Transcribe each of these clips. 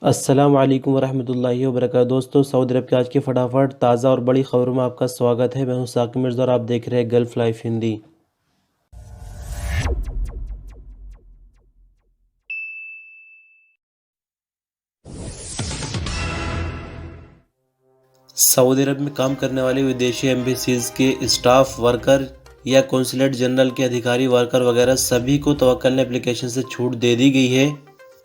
अस्सलाम वालेकुम वरहमतुल्लाहि वबरकातुहू। दोस्तों, सऊदी अरब की आज की फटाफट ताज़ा और बड़ी खबरों में आपका स्वागत है। मैं हूं साकिब मिर्ज़ा और आप देख रहे हैं गल्फ लाइफ हिंदी। सऊदी अरब में काम करने वाले विदेशी एम्बेसीज के स्टाफ वर्कर या कौंसलेट जनरल के अधिकारी वर्कर वगैरह सभी को तवक्कल एप्लीकेशन से छूट दे दी गई है।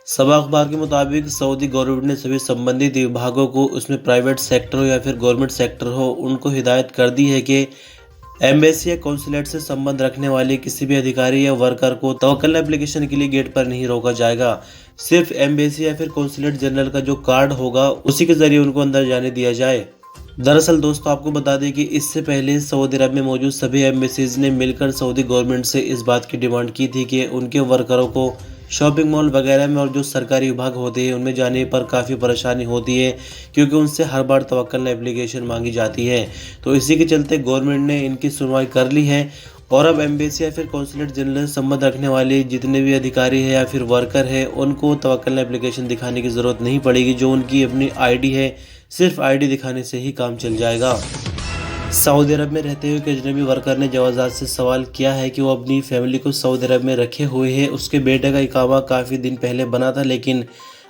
सबा अखबार के मुताबिक सऊदी गवर्नमेंट ने सभी संबंधित विभागों को, उसमें प्राइवेट सेक्टर हो या फिर गवर्नमेंट सेक्टर हो, उनको हिदायत कर दी है कि एम्बेसी या कौंसलेट से संबंध रखने वाले किसी भी अधिकारी या वर्कर को तवक्कल एप्लीकेशन के लिए गेट पर नहीं रोका जाएगा। सिर्फ एम्बेसी या फिर कौंसलेट जनरल का जो कार्ड होगा उसी के जरिए उनको अंदर जाने दिया जाए। दरअसल दोस्तों, आपको बता दें कि इससे पहले सऊदी अरब में मौजूद सभी एम्बेसीज ने मिलकर सऊदी गवर्नमेंट से इस बात की डिमांड की थी कि उनके वर्करों को शॉपिंग मॉल वगैरह में और जो सरकारी विभाग होते हैं उनमें जाने पर काफ़ी परेशानी होती है, क्योंकि उनसे हर बार तवक्कल एप्लीकेशन मांगी जाती है। तो इसी के चलते गवर्नमेंट ने इनकी सुनवाई कर ली है और अब एम्बेसी या फिर कौंसलेट जनरल से संबंध रखने वाले जितने भी अधिकारी है या फिर वर्कर है उनको तवक्कल एप्लीकेशन दिखाने की ज़रूरत नहीं पड़ेगी। जो उनकी अपनी आईडी है, सिर्फ आईडी दिखाने से ही काम चल जाएगा। सऊदी अरब में रहते हुए एक अजनबी वर्कर ने जवाजात से सवाल किया है कि वो अपनी फैमिली को सऊदी अरब में रखे हुए है। उसके बेटे का इकामा काफ़ी दिन पहले बना था, लेकिन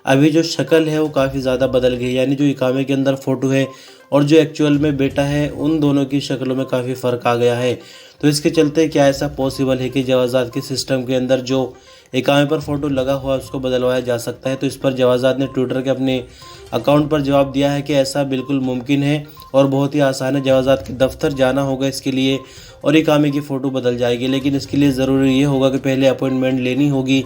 अभी जो शक्ल है वो काफ़ी ज़्यादा बदल गई है। यानी जो इकामे के अंदर फ़ोटो है और जो एक्चुअल में बेटा है, उन दोनों की शक्लों में काफ़ी फ़र्क आ गया है। तो इसके चलते क्या ऐसा पॉसिबल है कि जवाजात के सिस्टम के अंदर जो इकामे पर फ़ोटो लगा हुआ है उसको बदलवाया जा सकता है? तो इस पर जवाजात ने ट्विटर के अपने अकाउंट पर जवाब दिया है कि ऐसा बिल्कुल मुमकिन है और बहुत ही आसान है। जवाजात के दफ्तर जाना होगा इसके लिए और इकामे की फ़ोटो बदल जाएगी, लेकिन इसके लिए ज़रूरी ये होगा कि पहले अपॉइंटमेंट लेनी होगी।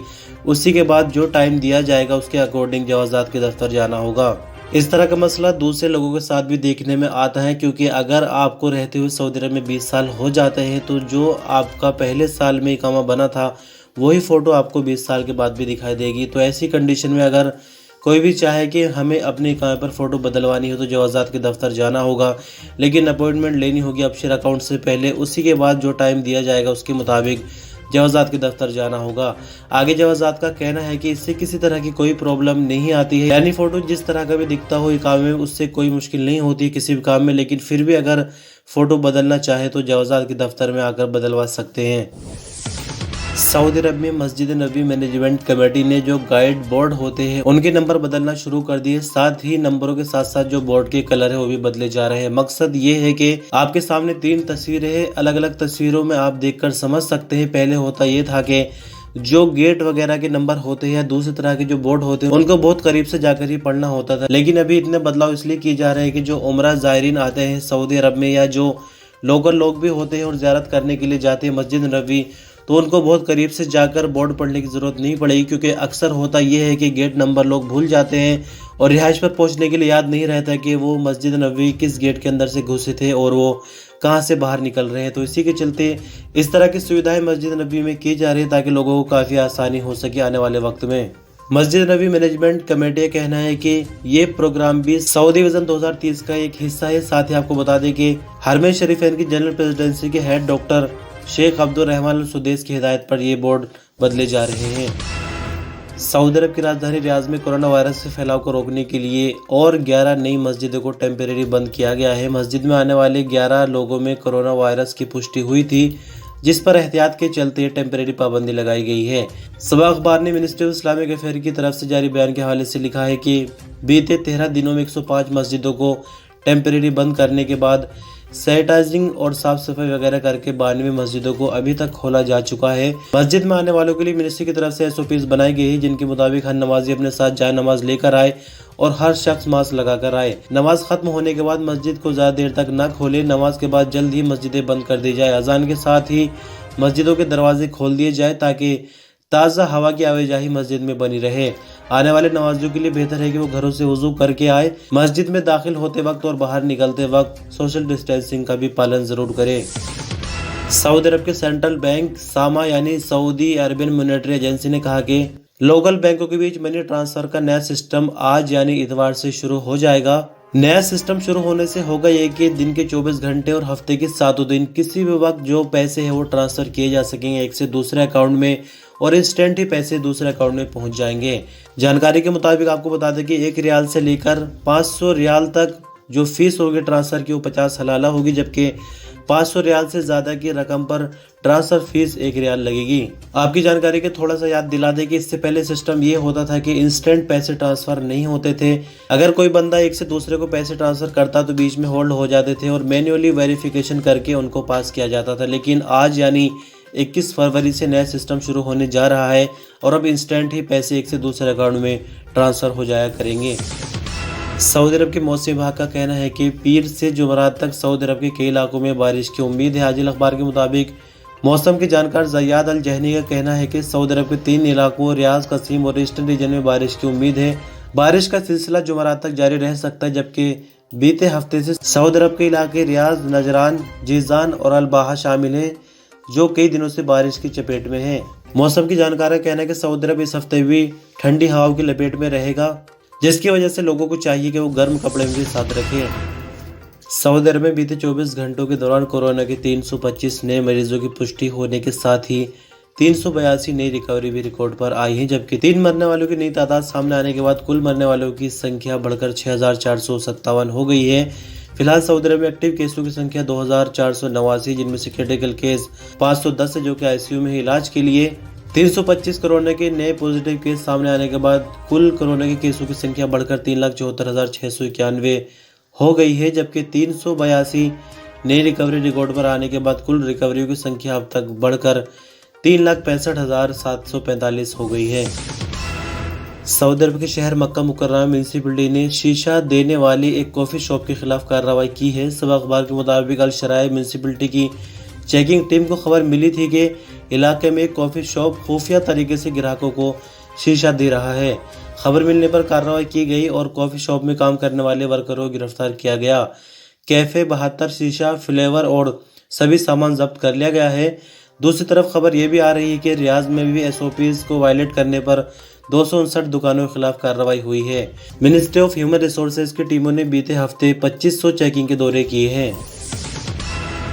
उसी के बाद जो टाइम दिया जाएगा उसके अकॉर्डिंग जवाजात के दफ्तर जाना होगा। इस तरह का मसला दूसरे लोगों के साथ भी देखने में आता है, क्योंकि अगर आपको रहते हुए सऊदी अरब में 20 साल हो जाते हैं तो जो आपका पहले साल में इकामा बना था वही फ़ोटो आपको 20 साल के बाद भी दिखाई देगी। तो ऐसी कंडीशन में अगर कोई भी चाहे कि हमें अपने इकामे पर फ़ोटो बदलवानी हो तो जवाजात के दफ्तर जाना होगा, लेकिन अपॉइंटमेंट लेनी होगी अपशर अकाउंट से पहले। उसी के बाद जो टाइम दिया जाएगा उसके मुताबिक जवाजात के दफ्तर जाना होगा। आगे जवाजात का कहना है कि इससे किसी तरह की कोई प्रॉब्लम नहीं आती है, यानी फ़ोटो जिस तरह का भी दिखता हो इकामे में उससे कोई मुश्किल नहीं होती किसी भी काम में। लेकिन फिर भी अगर फ़ोटो बदलना चाहे तो जवाजात के दफ्तर में आकर बदलवा सकते हैं। सऊदी अरब में मस्जिद नबी मैनेजमेंट कमेटी ने जो गाइड बोर्ड होते हैं उनके नंबर बदलना शुरू कर दिए। साथ ही नंबरों के साथ साथ जो बोर्ड के कलर है वो भी बदले जा रहे हैं। मकसद ये है कि आपके सामने 3 तस्वीरें हैं, अलग अलग तस्वीरों में आप देखकर समझ सकते हैं। पहले होता ये था कि जो गेट वगैरह के नंबर होते हैं या दूसरी तरह के जो बोर्ड होते हैं उनको बहुत करीब से जाकर ही पढ़ना होता था, लेकिन अभी इतने बदलाव इसलिए किए जा रहे हैं कि जो उम्रा ज़ायरीन आते हैं सऊदी अरब में या जो लोकल लोग भी होते हैं और ज़ियारत करने के लिए जाते हैं मस्जिद नबी, तो उनको बहुत करीब से जाकर बोर्ड पढ़ने की ज़रूरत नहीं पड़ेगी। क्योंकि अक्सर होता यह है कि गेट नंबर लोग भूल जाते हैं और रिहाइश पर पहुंचने के लिए याद नहीं रहता कि वो मस्जिद नबवी किस गेट के अंदर से घुसे थे और वो कहां से बाहर निकल रहे हैं। तो इसी के चलते इस तरह की सुविधाएं मस्जिद नबवी में की जा रही है ताकि लोगों को काफ़ी आसानी हो सके आने वाले वक्त में। मस्जिद नबी मैनेजमेंट कमेटी का कहना है कि ये प्रोग्राम भी सऊदी विजन 2030 का एक हिस्सा है। साथ ही आपको बता दें कि हरमैन शरीफैन की जनरल प्रेसिडेंसी के हेड डॉक्टर शेख अब्दुल रहमान अल सुदैस की हिदायत पर ये बोर्ड बदले जा रहे हैं। सऊदी अरब की राजधानी रियाद में कोरोना वायरस के फैलाव को रोकने के लिए और 11 नई मस्जिदों को टेम्परेरी बंद किया गया है। मस्जिद में आने वाले 11 लोगों में कोरोना वायरस की पुष्टि हुई थी, जिस पर एहतियात के चलते टेम्परेरी पाबंदी लगाई गई है। सबा अखबार ने मिनिस्ट्री ऑफ इस्लामिक अफेयर की तरफ से जारी बयान के हवाले से लिखा है कि बीते 13 दिनों में 105 मस्जिदों को टेम्परेरी बंद करने के बाद सैनिटाइजिंग और साफ सफाई वगैरह करके 92 मस्जिदों को अभी तक खोला जा चुका है। मस्जिद में आने वालों के लिए मिनिस्ट्री की तरफ से SOPs बनाई गई है, जिनके मुताबिक हर नमाजी अपने साथ जाए नमाज लेकर आए और हर शख्स मास्क लगाकर आए। नमाज खत्म होने के बाद मस्जिद को ज़्यादा देर तक न खोले। नमाज के बाद जल्द ही मस्जिदें बंद कर दी जाए। अजान के साथ ही मस्जिदों के दरवाजे खोल दिए जाए ताकि ताज़ा हवा की आवाजाही मस्जिद में बनी रहे। आने वाले नमाजियों के लिए बेहतर है कि वो घरों से वजू करके आए। मस्जिद में दाखिल होते वक्त और बाहर निकलते वक्त सोशल डिस्टेंसिंग का भी पालन जरूर करें। सऊदी अरब के सेंट्रल बैंक सामा यानी सऊदी अरबियन मॉनेटरी एजेंसी ने कहा कि लोकल बैंकों के बीच मनी ट्रांसफर का नया सिस्टम आज यानी इतवार से शुरू हो जाएगा। नया सिस्टम शुरू होने से होगा ये कि दिन के 24 घंटे और हफ्ते के 7 दिन किसी भी वक्त जो पैसे हैं वो ट्रांसफ़र किए जा सकेंगे एक से दूसरे अकाउंट में, और इंस्टेंट ही पैसे दूसरे अकाउंट में पहुंच जाएंगे। जानकारी के मुताबिक आपको बता दें कि 1 रियाल से लेकर 500 रियाल तक जो फीस होगी ट्रांसफ़र की वो 50 हलाला होगी, जबकि 500 रियाल से ज़्यादा की रकम पर ट्रांसफ़र फीस 1 रियाल लगेगी। आपकी जानकारी के थोड़ा सा याद दिला दें कि इससे पहले सिस्टम ये होता था कि इंस्टेंट पैसे ट्रांसफ़र नहीं होते थे। अगर कोई बंदा एक से दूसरे को पैसे ट्रांसफ़र करता तो बीच में होल्ड हो जाते थे और मैन्युअली वेरिफिकेशन करके उनको पास किया जाता था। लेकिन आज यानी 21 फरवरी से नया सिस्टम शुरू होने जा रहा है और अब इंस्टेंट ही पैसे एक से दूसरे अकाउंट में ट्रांसफ़र हो जाया करेंगे। सऊदी अरब के मौसम विभाग का कहना है कि पीर से जुमेरात तक सऊदी अरब के कई इलाकों में बारिश की उम्मीद है। आजिल अखबार के मुताबिक मौसम के जानकार ज़याद अल जहनी का कहना है कि सऊदी अरब के 3 इलाकों रियाज, कसीम और ईस्टर्न रीजन में बारिश की उम्मीद है। बारिश का सिलसिला जुमेरात तक जारी रह सकता है, जबकि बीते हफ्ते से सऊदी अरब के इलाके रियाज, नजरान, जीजान और अल-बाहा शामिल हैं, जो कई दिनों से बारिश की चपेट में है। मौसम की जानकार का कहना है कि सऊदी अरब इस हफ्ते भी ठंडी हवाओं की लपेट में रहेगा, जिसकी वजह से लोगों को चाहिए कि वो गर्म कपड़े भी साथ रखें। सऊदी अरब में बीते 24 घंटों के दौरान कोरोना के 325 नए मरीजों की पुष्टि होने के साथ ही 382 नई रिकवरी भी रिकॉर्ड पर आई है, जबकि 3 मरने वालों की नई तादाद सामने आने के बाद कुल मरने वालों की संख्या बढ़कर 6457 हो गई है। फिलहाल सऊदी अरब में एक्टिव केसों की संख्या 2489, जिनमें से क्रिटिकल केस 510 है जो कि आईसीयू में इलाज के लिए। 325 कोरोना के नए पॉजिटिव केस सामने आने के बाद कुल कोरोना के केसों की संख्या बढ़कर 3,74,691 हो गई है, जबकि 382 नई रिकवरी रिकॉर्ड पर आने के बाद कुल रिकवरियों की संख्या अब तक बढ़कर 3,65,745 हो गई है। सऊदी अरब के शहर मक्का मुकर्रमा म्यूनिसिपैलिटी ने शीशा देने वाली एक कॉफ़ी शॉप के खिलाफ कार्रवाई की है। सब अखबार के मुताबिक अल शराय म्यूनिसिपैलिटी की चेकिंग टीम को खबर मिली थी कि इलाके में एक कॉफ़ी शॉप खुफिया तरीके से ग्राहकों को शीशा दे रहा है। खबर मिलने पर कार्रवाई की गई और कॉफ़ी शॉप में काम करने वाले वर्करों को गिरफ्तार किया गया। कैफ़े 72 शीशा, फ्लेवर और सभी सामान जब्त कर लिया गया है। दूसरी तरफ खबर ये भी आ रही है कि रियाज में भी SOPs को वायलेट करने पर 259 दुकानों के खिलाफ कार्रवाई हुई है। मिनिस्ट्री ऑफ ह्यूमन रिसोर्सेज की टीमों ने बीते हफ्ते 2500 चेकिंग के दौरे किए हैं।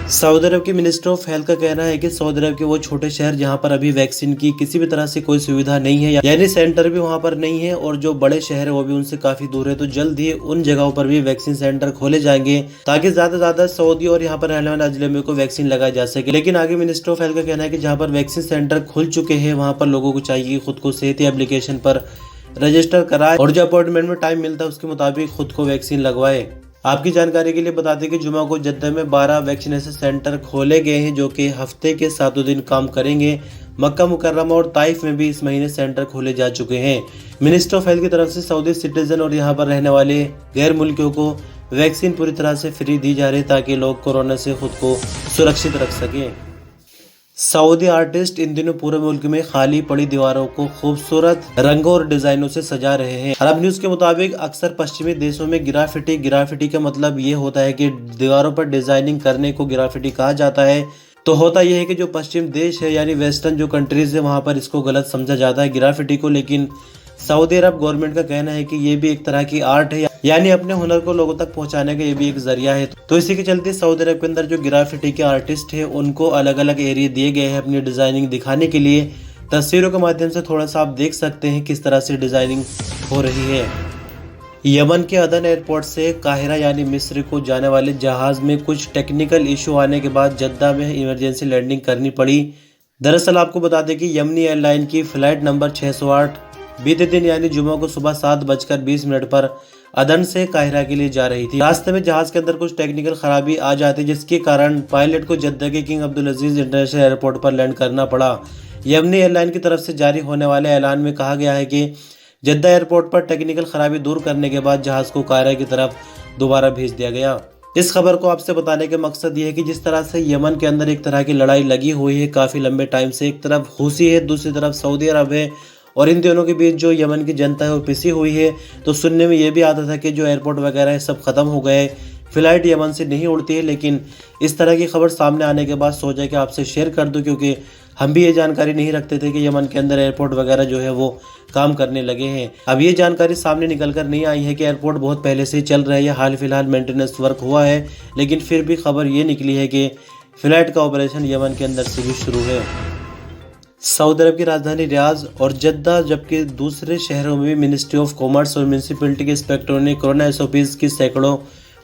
सऊदी अरब के मिनिस्टर ऑफ हेल्थ का कहना है कि सऊदी अरब के वो छोटे शहर जहां पर अभी वैक्सीन की किसी भी तरह से कोई सुविधा नहीं है, यानी सेंटर भी वहां पर नहीं है, और जो बड़े शहर है वो भी उनसे काफी दूर है, तो जल्द ही उन जगहों पर भी वैक्सीन सेंटर खोले जाएंगे ताकि ज्यादा से ज्यादा सऊदी और यहाँ पर रहने वाले अजनबियों को वैक्सीन लगाई जा सके। लेकिन आगे मिनिस्टर ऑफ हेल्थ का कहना है कि जहाँ पर वैक्सीन सेंटर खुल चुके हैं वहाँ पर लोगों को चाहिए खुद को सेहत एप्लीकेशन पर रजिस्टर कराए और जो अपॉइंटमेंट में टाइम मिलता है उसके मुताबिक खुद को वैक्सीन लगवाए। आपकी जानकारी के लिए बता दें कि जुमा को जद्दा में 12 वैक्सीनेशन सेंटर खोले गए हैं जो कि हफ्ते के 7 दिन काम करेंगे। मक्का मुकर्रमा और ताइफ में भी इस महीने सेंटर खोले जा चुके हैं। मिनिस्टर ऑफ हेल्थ की तरफ से सऊदी सिटीजन और यहाँ पर रहने वाले गैर मुल्कियों को वैक्सीन पूरी तरह से फ्री दी जा रही है ताकि लोग कोरोना से खुद को सुरक्षित रख सकें। सऊदी आर्टिस्ट इन दिनों पूरे मुल्क में खाली पड़ी दीवारों को खूबसूरत रंगों और डिजाइनों से सजा रहे हैं। अरब न्यूज के मुताबिक अक्सर पश्चिमी देशों में ग्राफिटी का मतलब ये होता है कि दीवारों पर डिजाइनिंग करने को ग्राफिटी कहा जाता है। तो होता यह है कि जो पश्चिम देश है यानी वेस्टर्न जो कंट्रीज है वहां पर इसको गलत समझा जाता है ग्राफिटी को, लेकिन सऊदी अरब गवर्नमेंट का कहना है कि ये भी एक तरह की आर्ट है, यानी अपने हुनर को लोगों तक पहुंचाने का ये भी एक जरिया है। तो इसी के चलते सऊदी अरब के अंदर जो ग्राफिटी के आर्टिस्ट है उनको अलग अलग एरिया दिए गए हैं अपनी डिजाइनिंग दिखाने के लिए। तस्वीरों के माध्यम से थोड़ा सा आप देख सकते हैं किस तरह से डिजाइनिंग हो रही है। यमन के अदन एयरपोर्ट से काहिरा यानी मिस्र को जाने वाले जहाज में कुछ टेक्निकल इशू आने के बाद जद्दा में इमरजेंसी लैंडिंग करनी पड़ी। दरअसल आपको बता दें कि यमनी एयरलाइन की फ्लाइट नंबर 608 बीते दिन यानी जुमा को सुबह 7:20 पर अदन से काहिरा के लिए जा रही थी। रास्ते में जहाज के अंदर कुछ टेक्निकल खराबी आ जाती जिसके कारण पायलट को जद्दा के किंग अब्दुल अजीज इंटरनेशनल एयरपोर्ट पर लैंड करना पड़ा। यमनी एयरलाइन की तरफ से जारी होने वाले ऐलान में कहा गया है कि जद्दा एयरपोर्ट पर टेक्निकल खराबी दूर करने के बाद जहाज को काहिरा की तरफ दोबारा भेज दिया गया। इस खबर को आपसे बताने का मकसद ये है कि जिस तरह से यमन के अंदर एक तरह की लड़ाई लगी हुई है काफी लंबे टाइम से, एक तरफ हुसी है दूसरी तरफ सऊदी अरब है, और इन दोनों के बीच जो यमन की जनता है वो पिसी हुई है। तो सुनने में ये भी आता था कि जो एयरपोर्ट वगैरह है सब खत्म हो गए, फ़्लाइट यमन से नहीं उड़ती है, लेकिन इस तरह की खबर सामने आने के बाद सोचा कि आपसे शेयर कर दूं, क्योंकि हम भी ये जानकारी नहीं रखते थे कि यमन के अंदर एयरपोर्ट वगैरह जो है वो काम करने लगे हैं। अब ये जानकारी सामने निकल कर नहीं आई है कि एयरपोर्ट बहुत पहले से ही चल रहा है या हाल फिलहाल मेंटेनेंस वर्क हुआ है, लेकिन फिर भी खबर ये निकली है कि फ़्लाइट का ऑपरेशन यमन के अंदर से भी शुरू है। सऊदी अरब की राजधानी रियाद और जद्दा जबकि दूसरे शहरों में भी मिनिस्ट्री ऑफ कॉमर्स और म्यूनिसिपैलिटी के इंस्पेक्टरों ने कोरोना एसओपीज की सैकड़ों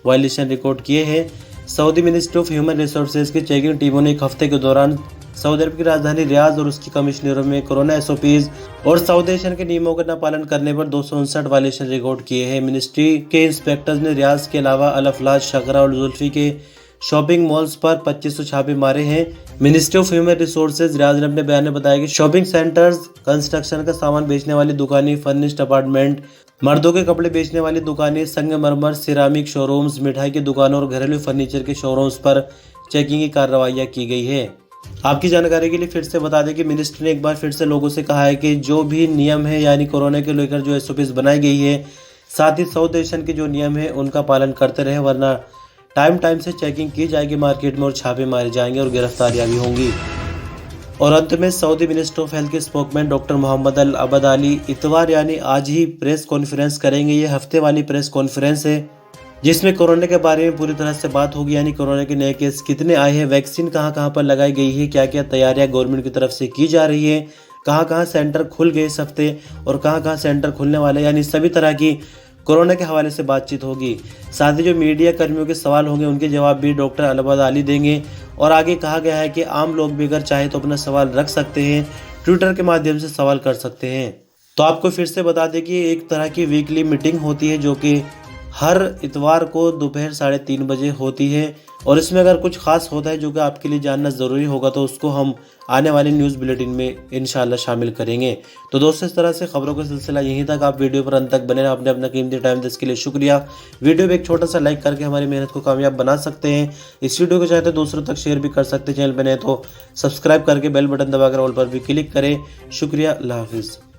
वायलेशन रिकॉर्ड किए हैं। Saudi ministry of human resources की चेकिंग टीमों ने एक हफ्ते के दौरान सऊदी अरब की राजधानी रियाद और उसकी कमिश्नरों में कोरोना एसओपीज और साउदेशन के नियमों का न पालन करने पर 259 वायलेशन रिकॉर्ड किए हैं। मिनिस्ट्री के इंस्पेक्टर्स ने रियाद के अलावा अल अफलाज, शकरा और जुल्फी के शॉपिंग मॉल्स पर 2500 छापे मारे हैं। Ministry of human resources Riyadh ने अपने बयान में बताया कि शॉपिंग सेंटर्स, कंस्ट्रक्शन का सामान बेचने वाली दुकानें, फर्निश्ड अपार्टमेंट, मर्दों के कपड़े बेचने वाली दुकानें, संगमरमर, सिरामिक शोरूम्स, मिठाई की दुकानों और घरेलू फर्नीचर के शोरूम्स पर चेकिंग की कार्रवाइयाँ की गई है। आपकी जानकारी के लिए फिर से बता दें कि मिनिस्ट्री ने एक बार फिर से लोगों से कहा है कि जो भी नियम है यानी कोरोना के लेकर जो एसओपीज बनाई गई है, साथ ही साउदेशन के जो नियम है उनका पालन करते रहे, वरना टाइम से चेकिंग की जाएगी मार्केट में और छापे मारे जाएंगे और गिरफ्तारियां भी होंगी। और अंत में सऊदी मिनिस्टर ऑफ हेल्थ के स्पोकमैन डॉक्टर मोहम्मद अल अबद अली इतवार यानी आज ही प्रेस कॉन्फ्रेंस करेंगे। ये हफ्ते वाली प्रेस कॉन्फ्रेंस है जिसमें कोरोना के बारे में पूरी तरह से बात होगी, यानी कोरोना के नए केस कितने आए हैं, वैक्सीन कहां पर लगाई गई है, क्या क्या तैयारियां गवर्नमेंट की तरफ से की जा रही है, कहां सेंटर खुल गए इस हफ्ते और कहां सेंटर खुलने वाले, यानी सभी तरह की कोरोना के हवाले से बातचीत होगी। साथ ही जो मीडिया कर्मियों के सवाल होंगे उनके जवाब भी डॉक्टर अल अबद अली देंगे। और आगे कहा गया है कि आम लोग भी अगर चाहे तो अपना सवाल रख सकते हैं, ट्विटर के माध्यम से सवाल कर सकते हैं। तो आपको फिर से बता दें कि एक तरह की वीकली मीटिंग होती है जो कि हर इतवार को दोपहर 3:30 बजे होती है, और इसमें अगर कुछ खास होता है जो कि आपके लिए जानना ज़रूरी होगा तो उसको हम आने वाले न्यूज़ बुलेटिन में इंशाल्लाह शामिल करेंगे। तो दोस्तों, इस तरह से खबरों का सिलसिला यहीं तक। आप वीडियो पर अंत तक बने, आपने अपना कीमती टाइम देने के लिए शुक्रिया। वीडियो में एक छोटा सा लाइक करके हमारी मेहनत को कामयाब बना सकते हैं। इस वीडियो को चाहे तो दूसरों तक शेयर भी कर सकते हैं। चैनल पर नए तो सब्सक्राइब करके बेल बटन दबाकर ऑल पर भी क्लिक करें। शुक्रिया, अल्लाह हाफिज़।